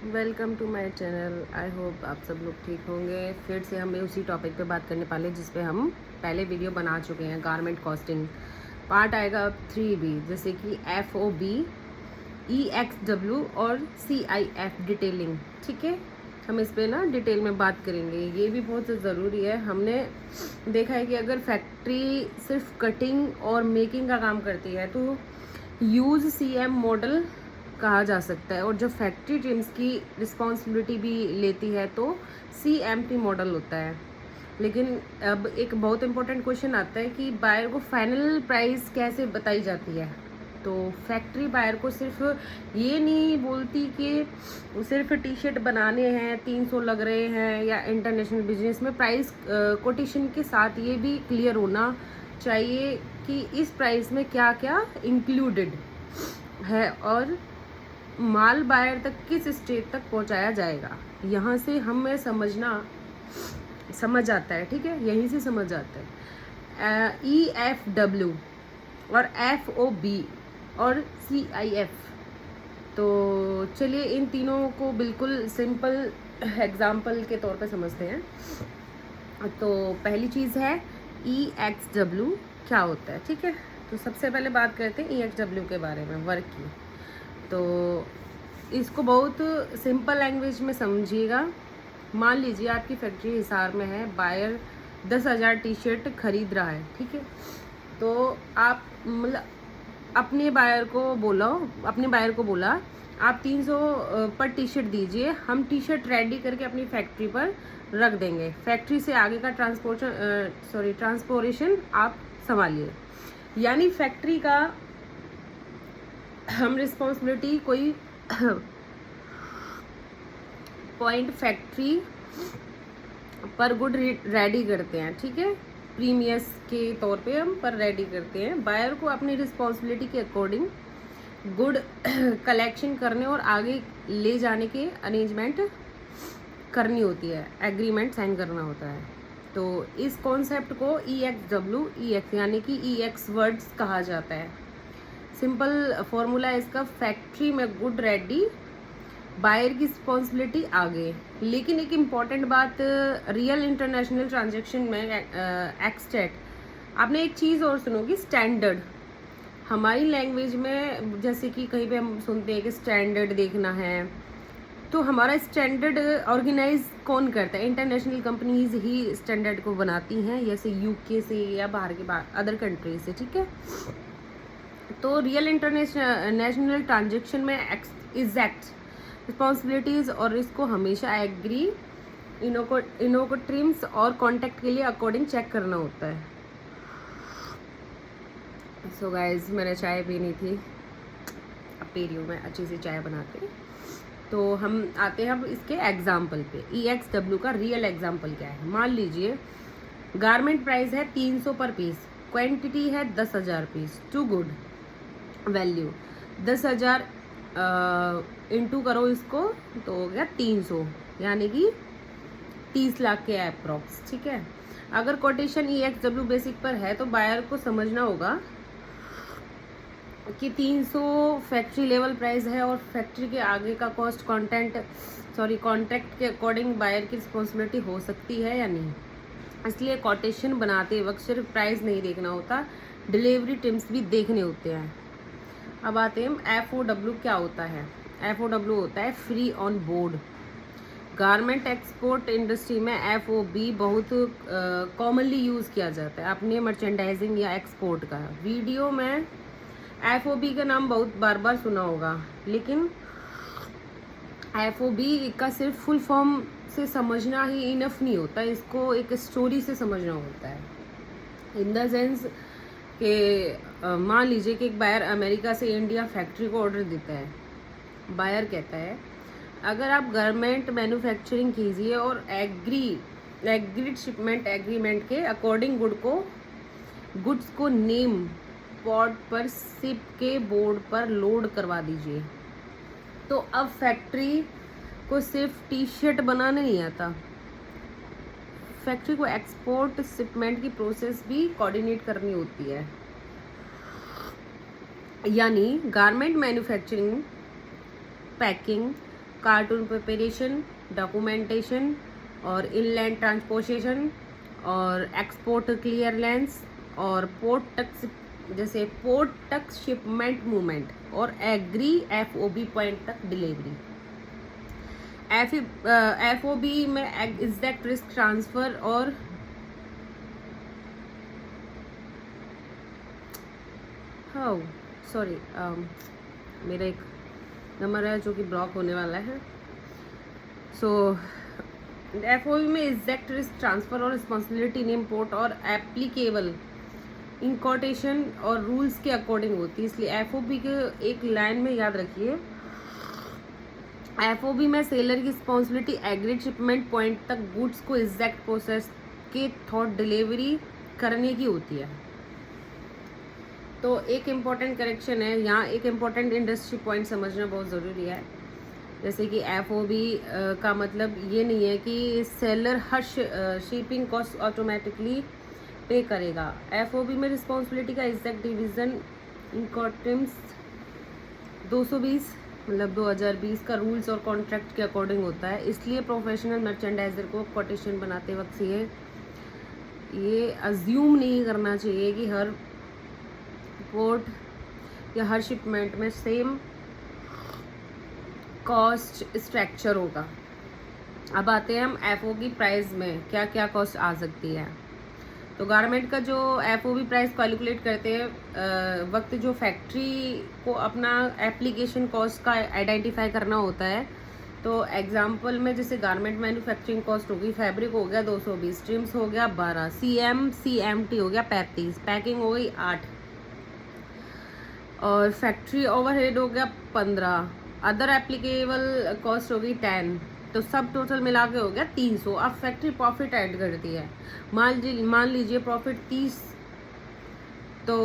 Welcome to my channel. I hope आप सब लोग ठीक होंगे। फिर से हमें उसी टॉपिक पे बात करने वाले जिस पे हम पहले वीडियो बना चुके हैं। गारमेंट कॉस्टिंग पार्ट आएगा अब 3B, जैसे कि FOB, EXW और CIF डिटेलिंग। ठीक है, हम इस पे ना डिटेल में बात करेंगे। ये भी बहुत ज़रूरी है। हमने देखा है कि अगर फैक्ट्री सिर्फ कटिंग और मेकिंग का काम करती है तो यूज़ CM मॉडल कहा जा सकता है, और जब फैक्ट्री टीम्स की रिस्पॉन्सिबिलिटी भी लेती है तो CMT मॉडल होता है। लेकिन अब एक बहुत इंपॉर्टेंट क्वेश्चन आता है कि बायर को फाइनल प्राइस कैसे बताई जाती है। तो फैक्ट्री बायर को सिर्फ ये नहीं बोलती कि सिर्फ टी शर्ट बनाने हैं 300 लग रहे हैं, या इंटरनेशनल बिजनेस में प्राइस कोटेशन के साथ ये भी क्लियर होना चाहिए कि इस प्राइस में क्या क्या इंक्लूडेड है और माल बायर तक किस स्टेज तक पहुंचाया जाएगा। यहाँ से हमें समझ आता है। ठीक है, यहीं से समझ आता है। EFW और FOB और CIF। तो चलिए इन तीनों को बिल्कुल सिंपल एग्जाम्पल के तौर पे समझते हैं। तो पहली चीज़ है EXW क्या होता है। ठीक है, तो सबसे पहले बात करते हैं EXW के बारे में, वर्क की। तो इसको बहुत सिंपल लैंग्वेज में समझिएगा। मान लीजिए आपकी फैक्ट्री हिसार में है, बायर 10,000 टी शर्ट खरीद रहा है। ठीक है, तो आप मतलब अपने बायर को बोला आप 300 पर टी शर्ट दीजिए, हम टी शर्ट रेडी करके अपनी फैक्ट्री पर रख देंगे। फैक्ट्री से आगे का ट्रांसपोर्टेशन आप संभालिए। यानी फैक्ट्री का हम रिस्पॉन्सिबिलिटी कोई पॉइंट फैक्ट्री पर गुड रेडी करते हैं। ठीक है, प्रीमियस के तौर पे हम पर रेडी करते हैं। बायर को अपनी रिस्पॉन्सिबिलिटी के अकॉर्डिंग गुड कलेक्शन करने और आगे ले जाने के अरेंजमेंट करनी होती है, एग्रीमेंट साइन करना होता है। तो इस कॉन्सेप्ट को EXW यानी कि EX वर्ड्स कहा जाता है। सिंपल फॉर्मूला है इसका, फैक्ट्री में गुड रेडी, बायर की रिस्पॉन्सिबिलिटी आगे। लेकिन एक इम्पॉर्टेंट बात, रियल इंटरनेशनल ट्रांजैक्शन में एक्सटेट आपने एक चीज़ और सुनोगी, स्टैंडर्ड। हमारी लैंग्वेज में जैसे कि कहीं पे हम सुनते हैं कि स्टैंडर्ड देखना है, तो हमारा स्टैंडर्ड ऑर्गेनाइज कौन करता है? इंटरनेशनल कंपनीज ही स्टैंडर्ड को बनाती हैं, जैसे UK से या बाहर के अदर कंट्री से। ठीक है, तो रियल इंटरनेशनल ट्रांजेक्शन में एग्जैक्ट रिस्पॉन्सिबिलिटीज और इसको हमेशा एग्री इनोकोट्रीम्स और कॉन्टैक्ट के लिए अकॉर्डिंग चेक करना होता है। सो गाइज, मैंने चाय पीनी थी, अब पी रही हूँ मैं अच्छी सी चाय बना के। तो हम आते हैं अब इसके एग्जाम्पल पे। EXW का रियल एग्जाम्पल क्या है? मान लीजिए गारमेंट प्राइस है 300 पर पीस, क्वांटिटी है 10,000 piece. To good value 10,000 into करो इसको तो हो गया 300, यानी कि 30 लाख के अप्रॉक्स। ठीक है, अगर कोटेशन EXW बेसिक पर है तो बायर को समझना होगा कि 300 फैक्ट्री लेवल प्राइस है और फैक्ट्री के आगे का कॉस्ट कॉन्ट्रैक्ट के अकॉर्डिंग बायर की रिस्पॉन्सिबिलिटी हो सकती है या नहीं। इसलिए कोटेशन बनाते वक्त सिर्फ प्राइस नहीं देखना होता, डिलीवरी टिम्स भी देखने होते हैं। अब आते हैं FOW क्या होता है। FOW होता है free on board. Garment export industry में FOB बहुत कॉमनली यूज़ किया जाता है अपने मर्चेंडाइजिंग या एक्सपोर्ट का। वीडियो में FOB का नाम बहुत बार सुना होगा, लेकिन FOB का सिर्फ फुल फॉर्म से समझना ही इनफ नहीं होता, इसको एक स्टोरी से समझना होता है। इन द सेंस कि मान लीजिए कि एक बायर अमेरिका से इंडिया फैक्ट्री को ऑर्डर देता है। बायर कहता है अगर आप गारमेंट मैन्युफैक्चरिंग कीजिए और एग्रीड शिपमेंट एग्रीमेंट के अकॉर्डिंग गुड्स को नेम पॉड पर शिप के बोर्ड पर लोड करवा दीजिए। तो अब फैक्ट्री को सिर्फ टी शर्ट बनाने नहीं आता, फैक्ट्री को एक्सपोर्ट शिपमेंट की प्रोसेस भी कोऑर्डिनेट करनी होती है। यानी garment manufacturing, packing, cartoon preparation, documentation और इनलैंड ट्रांसपोर्टेशन और एक्सपोर्ट क्लियरेंस और पोर्ट तक, जैसे पोर्ट तक शिपमेंट मूवमेंट और एग्री FOB पॉइंट तक डिलीवरी। FOB में एग्जैक्ट रिस्क ट्रांसफर और सॉरी मेरा एक नंबर है जो कि ब्लॉक होने वाला है। सो FOB में एग्जैक्ट रिस्क ट्रांसफर और रिस्पॉन्सिबिलिटी इन इम्पोर्ट और एप्लीकेबल इंकॉटेशन और रूल्स के अकॉर्डिंग होती है, इसलिए FOB के एक लाइन में याद रखिए। FOB में सेलर की रिस्पॉन्सिबिलिटी एग्रीड शिपमेंट पॉइंट तक गुड्स को एग्जैक्ट प्रोसेस के थॉट डिलीवरी करने की होती है। तो एक इम्पॉर्टेंट करेक्शन है यहाँ, एक इम्पॉर्टेंट इंडस्ट्री पॉइंट समझना बहुत ज़रूरी है। जैसे कि FOB का मतलब ये नहीं है कि सेलर हर शिपिंग कॉस्ट ऑटोमेटिकली पे करेगा। FOB में रिस्पॉन्सिबिलिटी का एग्जैक्ट डिवीज़न इनकॉटम्स 220 मतलब 2020 का रूल्स और कॉन्ट्रैक्ट के अकॉर्डिंग होता है, इसलिए प्रोफेशनल मर्चेंडाइजर को कोटेशन बनाते वक्त ये अज्यूम नहीं करना चाहिए कि हर पोर्ट या हर शिपमेंट में सेम कॉस्ट स्ट्रक्चर होगा। अब आते हैं हम FOB प्राइस में क्या क्या कॉस्ट आ सकती है। तो गारमेंट का जो FOB प्राइस कैलकुलेट करते हैं वक्त जो फैक्ट्री को अपना एप्लीकेशन कॉस्ट का आइडेंटिफाई करना होता है, तो एग्जांपल में जैसे गारमेंट मैन्युफैक्चरिंग कॉस्ट होगी, फैब्रिक हो गया 220, ट्रिम्स हो गया 12, CMT हो गया 35, पैकिंग हो गई 8 और फैक्ट्री ओवरहेड हो गया 15, अदर एप्लीकेबल कॉस्ट हो गई 10, तो सब टोटल मिला के हो गया 300। अब फैक्ट्री प्रॉफिट ऐड करती है, मान लीजिए प्रॉफिट 30, तो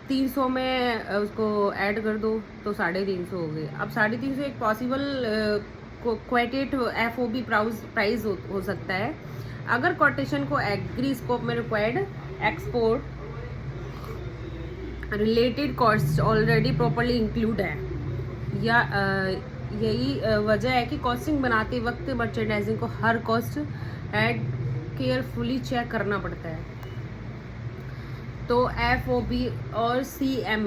300 में उसको ऐड कर दो तो 350 हो गए। अब 350 एक पॉसिबल क्वेटेड FOB प्राइस हो सकता है अगर कोटेशन को एग्री स्कोप में required export related cost already properly include है, या यही वजह है कि कॉस्टिंग बनाते वक्त मर्चेंडाइजिंग को हर कॉस्ट एड केयरफुली चेक करना पड़ता है। तो FOB और CM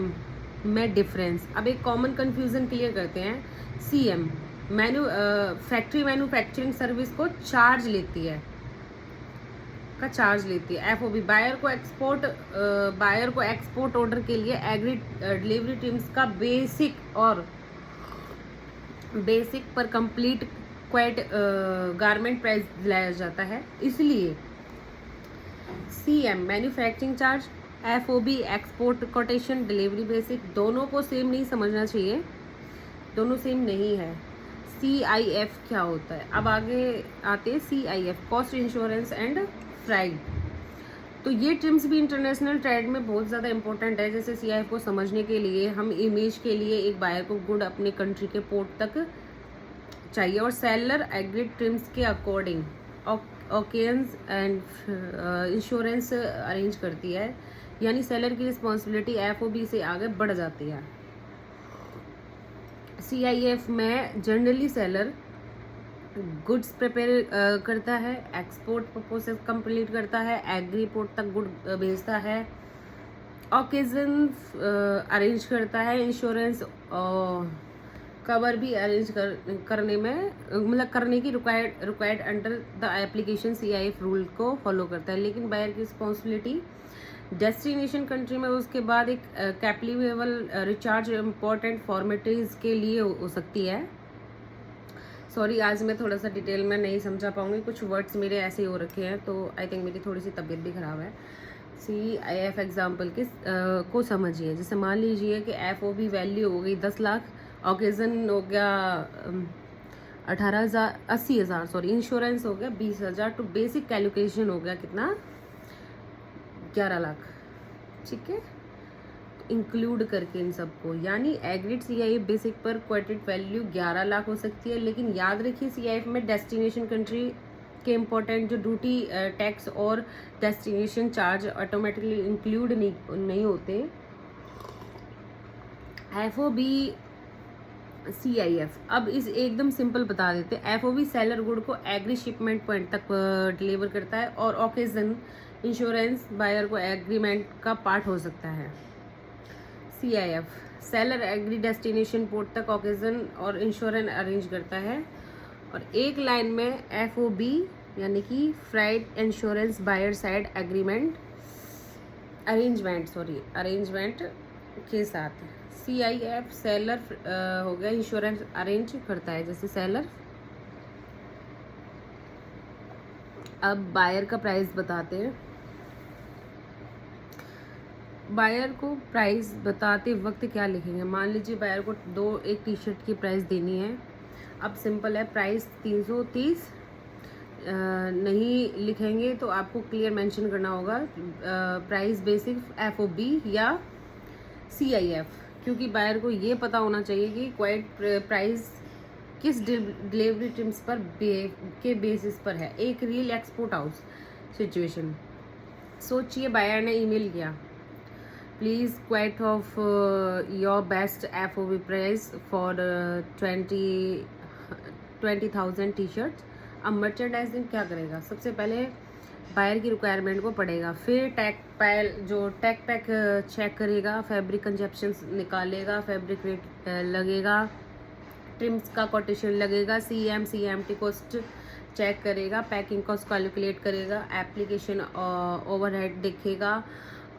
में डिफरेंस, अब एक कॉमन कंफ्यूजन क्लियर करते हैं। CM फैक्ट्री मैन्युफैक्चरिंग सर्विस को चार्ज लेती है FOB बायर को एक्सपोर्ट ऑर्डर के लिए एग्रीड डिलीवरी टीम्स का बेसिक पर कंप्लीट क्वाइट गारमेंट प्राइस दिलाया जाता है, इसलिए CM manufacturing charge, FOB export quotation delivery basic, दोनों को सेम नहीं समझना चाहिए, दोनों सेम नहीं है। CIF क्या होता है, अब आगे आते हैं CIF cost insurance and fried. तो ये टर्म्स भी इंटरनेशनल ट्रेड में बहुत ज़्यादा इंपॉर्टेंट है। जैसे CIF को समझने के लिए हम इमेज के लिए एक बायर को गुड अपने कंट्री के पोर्ट तक चाहिए और सेलर एग्रीड टर्म्स के according occasions and insurance arrange करती है, यानी सेलर की रिस्पॉन्सिबिलिटी FOB से आगे बढ़ जाती है। CIF में जनरली सेलर गुड्स प्रिपेयर करता है, एक्सपोर्ट प्रोसेस कंप्लीट करता है, एग्री पोर्ट तक गुड भेजता है, ओकेजन अरेंज करता है, इंश्योरेंस कवर भी अरेंज करने में मतलब करने की required under the application CIF rule को फॉलो करता है। लेकिन बायर की रिस्पॉन्सिबिलिटी डेस्टिनेशन कंट्री में उसके बाद एक कैप्लीवेबल रिचार्ज इम्पोर्टेंट फॉर्मेलिटीज़ के लिए हो सकती है। सॉरी आज मैं थोड़ा सा डिटेल में नहीं समझा पाऊंगी, कुछ वर्ड्स मेरे ऐसे ही हो रखे हैं, तो आई थिंक मेरी थोड़ी सी तबीयत भी ख़राब है। CIF एग्जाम्पल के को समझिए, जैसे मान लीजिए कि FOB वैल्यू हो गई 10 लाख, ओकेजन हो गया 80,000 सॉरी, इंश्योरेंस हो गया 20,000, तो बेसिक कैलकुलेशन हो गया कितना 11 लाख, ठीक है, इंक्लूड करके इन सबको, यानी एग्रीड CIF बेसिक पर क्वाइटेड वैल्यू 11 लाख हो सकती है। लेकिन याद रखिए CIF में डेस्टिनेशन कंट्री के इम्पोर्टेंट जो ड्यूटी टैक्स और डेस्टिनेशन चार्ज ऑटोमेटिकली इंक्लूड नहीं होते। FOB CIF। अब इस एकदम सिंपल बता देते हैं। FOB सेलर गुड को एग्री शिपमेंट पॉइंट तक डिलीवर करता है, और ओकेजन इंश्योरेंस बायर को एग्रीमेंट का पार्ट हो सकता है। CIF seller agree destination port तक ओकेजन और इंश्योरेंस अरेंज करता है। और एक लाइन में FOB यानी कि freight insurance buyer side arrangement के साथ। CIF सेलर हो गया इंश्योरेंस अरेंज करता है, जैसे सेलर। अब बायर का प्राइस बताते हैं। बायर को प्राइस बताते वक्त क्या लिखेंगे? मान लीजिए बायर को एक टी शर्ट की प्राइस देनी है। अब सिंपल है, प्राइस 330 नहीं लिखेंगे तो आपको क्लियर मेंशन करना होगा प्राइस बेसिक FOB या CIF, क्योंकि बायर को ये पता होना चाहिए कि क्वाइट प्राइस किस डिलीवरी टिम्स पर के बेसिस पर है। एक रियल एक्सपोर्ट हाउस सिचुएशन सोचिए, बायर ने ईमेल किया, please quite of your best FOB price for 20,000 T shirts. अब मर्चेंडाइजिंग क्या करेगा? सबसे पहले बायर की रिक्वायरमेंट को पढ़ेगा, फिर टैग पैक चेक करेगा, फैब्रिक कंजप्शंस निकालेगा, फैब्रिक रेट लगेगा, ट्रिम्स का कोटेशन लगेगा, CMT कॉस्ट चेक करेगा, पैकिंग कॉस्ट कैलकुलेट करेगा, एप्लीकेशन ओवरहेड देखेगा,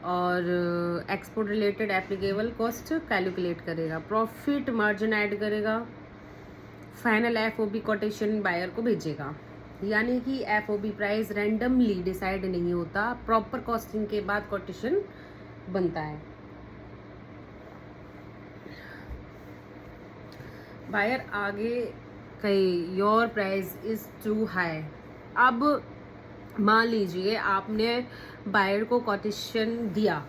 और export related applicable cost calculate करेगा, प्रॉफिट मार्जिन ऐड करेगा, फाइनल FOB कोटेशन बायर को भेजेगा। यानी कि FOB प्राइस रैंडमली डिसाइड नहीं होता, प्रॉपर कॉस्टिंग के बाद कोटेशन बनता है। बायर आगे कही your price is too high. अब मान लीजिए आपने बायर को कोटेशन दिया,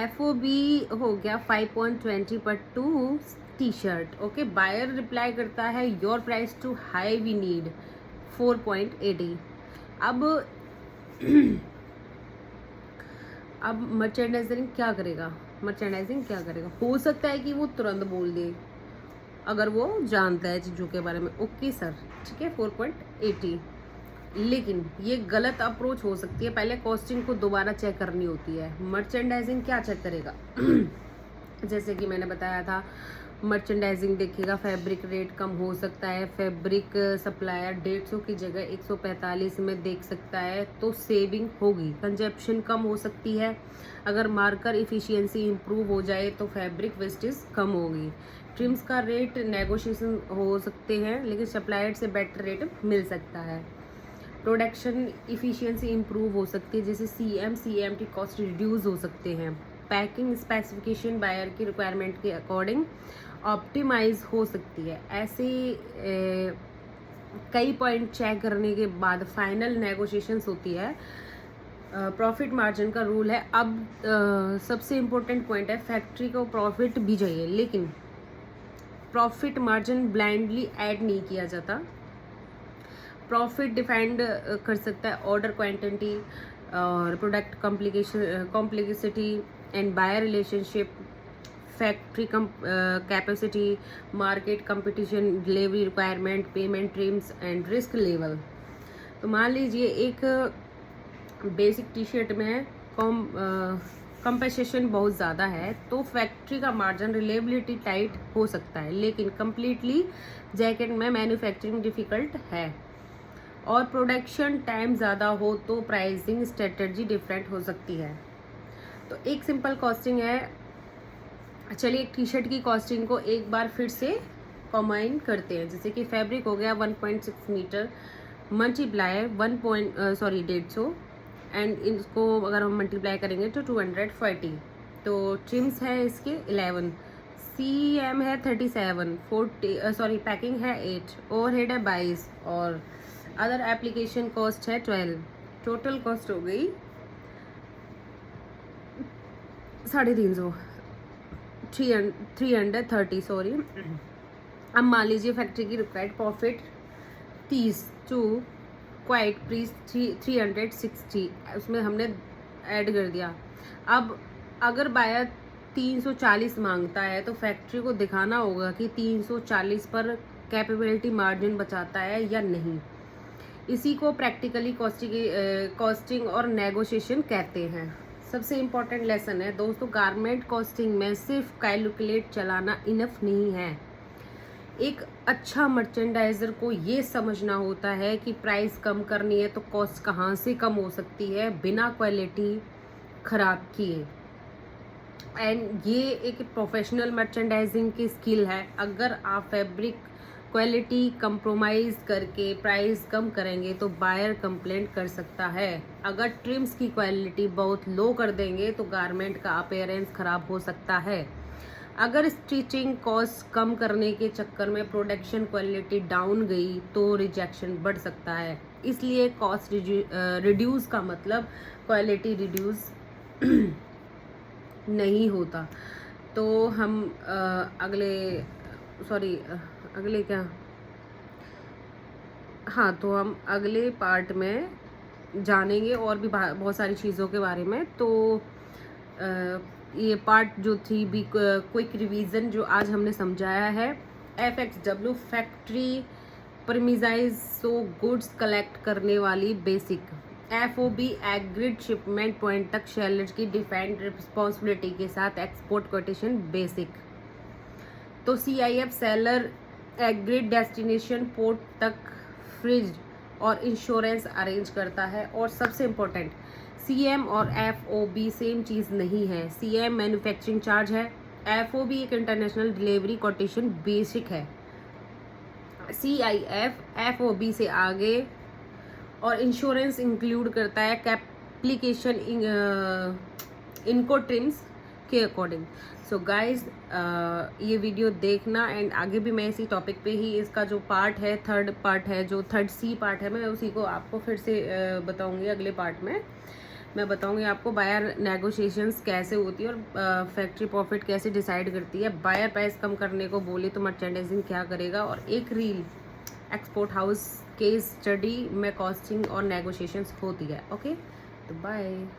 FOB हो गया 5.20 पर 2 T shirt. Okay, buyer reply करता है your price too high we need 4.80। अब मर्चेंडाइजिंग क्या करेगा? हो सकता है कि वो तुरंत बोल दे अगर वो जानता है चीज़ों के बारे में, ओके सर ठीक है 4.80, लेकिन ये गलत अप्रोच हो सकती है। पहले कॉस्टिंग को दोबारा चेक करनी होती है। मर्चेंडाइजिंग क्या चेक करेगा? जैसे कि मैंने बताया था, मर्चेंडाइजिंग देखेगा फैब्रिक रेट कम हो सकता है, फैब्रिक सप्लायर 150 की जगह 145 में देख सकता है तो सेविंग होगी, कंजप्शन कम हो सकती है। अगर मार्कर इफ़िशियंसी इंप्रूव हो जाए तो फैब्रिक वेस्टेज कम होगी। ट्रिम्स का रेट नेगोशिएशन हो सकते हैं, लेकिन सप्लायर से बेटर रेट मिल सकता है। प्रोडक्शन इफ़िशियंसी इंप्रूव हो सकती है, जैसे CMT कॉस्ट रिड्यूस हो सकते हैं। पैकिंग स्पेसिफिकेशन बायर की रिक्वायरमेंट के अकॉर्डिंग ऑप्टिमाइज हो सकती है। ऐसे कई पॉइंट चेक करने के बाद फाइनल नेगोशिएशंस होती है। प्रॉफिट मार्जिन का रूल है। अब सबसे इम्पोर्टेंट पॉइंट है, फैक्ट्री को प्रॉफिट भी चाहिए, लेकिन प्रॉफिट मार्जिन ब्लाइंडली ऐड नहीं किया जाता। प्रॉफिट डिफाइंड कर सकता है ऑर्डर क्वांटिटी और product complexity and buyer relationship, factory capacity, market competition, delivery requirement, payment terms and risk level. तो मान लीजिए एक बेसिक टी शर्ट में कंपनसेशन बहुत ज़्यादा है तो फैक्ट्री का मार्जिन रिलेबिलिटी टाइट हो सकता है, लेकिन कम्प्लीटली जैकेट में मैन्युफैक्चरिंग डिफ़िकल्ट है और प्रोडक्शन टाइम ज़्यादा हो तो प्राइसिंग स्ट्रेटजी डिफरेंट हो सकती है। तो एक सिंपल कॉस्टिंग है। चलिए एक टी शर्ट की कॉस्टिंग को एक बार फिर से कंबाइन करते हैं। जैसे कि फैब्रिक हो गया 1.6 मीटर मल्टीप्लाई 150 एंड इसको अगर हम मल्टीप्लाई करेंगे तो 240। तो ट्रिम्स है इसके 11, CM है 37, 40 पैकिंग है 8, ओवरहेड है 22 और अदर एप्लीकेशन कॉस्ट है 12। टोटल कॉस्ट हो गई 350, 330 सॉरी। अब मान लीजिए फैक्ट्री की रिक्वायर्ड प्रॉफिट 30 टू क्वाइट प्रीज 360, उसमें हमने ऐड कर दिया। अब अगर बायर 340 मांगता है तो फैक्ट्री को दिखाना होगा कि 340 पर कैपेबिलिटी मार्जिन बचाता है या नहीं। इसी को प्रैक्टिकली कॉस्टिंग और नेगोशिएशन कहते हैं। सबसे इम्पोर्टेंट लेसन है दोस्तों, गारमेंट कॉस्टिंग में सिर्फ कैलकुलेट चलाना इनफ नहीं है। एक अच्छा मर्चेंडाइजर को ये समझना होता है कि प्राइस कम करनी है तो कॉस्ट कहाँ से कम हो सकती है बिना क्वालिटी खराब किए। एंड ये एक प्रोफेशनल मर्चेंडाइजिंग की स्किल है। अगर आप फैब्रिक क्वालिटी कंप्रोमाइज करके प्राइस कम करेंगे तो बायर कंप्लेंट कर सकता है। अगर ट्रिम्स की क्वालिटी बहुत लो कर देंगे तो गारमेंट का अपीयरेंस खराब हो सकता है। अगर स्टिचिंग कॉस्ट कम करने के चक्कर में प्रोडक्शन क्वालिटी डाउन गई तो रिजेक्शन बढ़ सकता है। इसलिए कॉस्ट रिड्यूस का मतलब क्वालिटी रिड्यूस नहीं होता। तो हम तो हम अगले पार्ट में जानेंगे और भी बहुत सारी चीज़ों के बारे में। तो ये पार्ट जो थी भी क्विक रिवीजन जो आज हमने समझाया है। FXW factory premises so goods collect करने वाली basic. FOB agreed shipment point तक शेलर्स की डिफाइंड रिस्पॉन्सिबिलिटी के साथ एक्सपोर्ट कोटेशन बेसिक। तो CIF seller agreed destination port तक फ्रिज और इंश्योरेंस अरेंज करता है। और सबसे इम्पोर्टेंट, CM और FOB सेम चीज़ नहीं है। CM मैन्युफैक्चरिंग चार्ज है, FOB एक इंटरनेशनल डिलीवरी कोटेशन बेसिक है। CIF FOB से आगे और इंश्योरेंस इंक्लूड करता है कैप्लिकेशन इनको ट्रिम्स के अकॉर्डिंग। सो गाइज ये वीडियो देखना एंड आगे भी मैं इसी टॉपिक पे ही इसका जो पार्ट है, थर्ड पार्ट है, जो थर्ड C पार्ट है, मैं उसी को आपको फिर से बताऊंगी। अगले पार्ट में मैं बताऊंगी आपको बायर नेगोशिएशंस कैसे होती है और फैक्ट्री प्रॉफिट कैसे डिसाइड करती है। बायर प्राइस कम करने को बोले तो मर्चेंडाइजिंग क्या करेगा, और एक reel export house case study में कॉस्टिंग और नेगोशिएशंस होती है। ओके, तो बाय।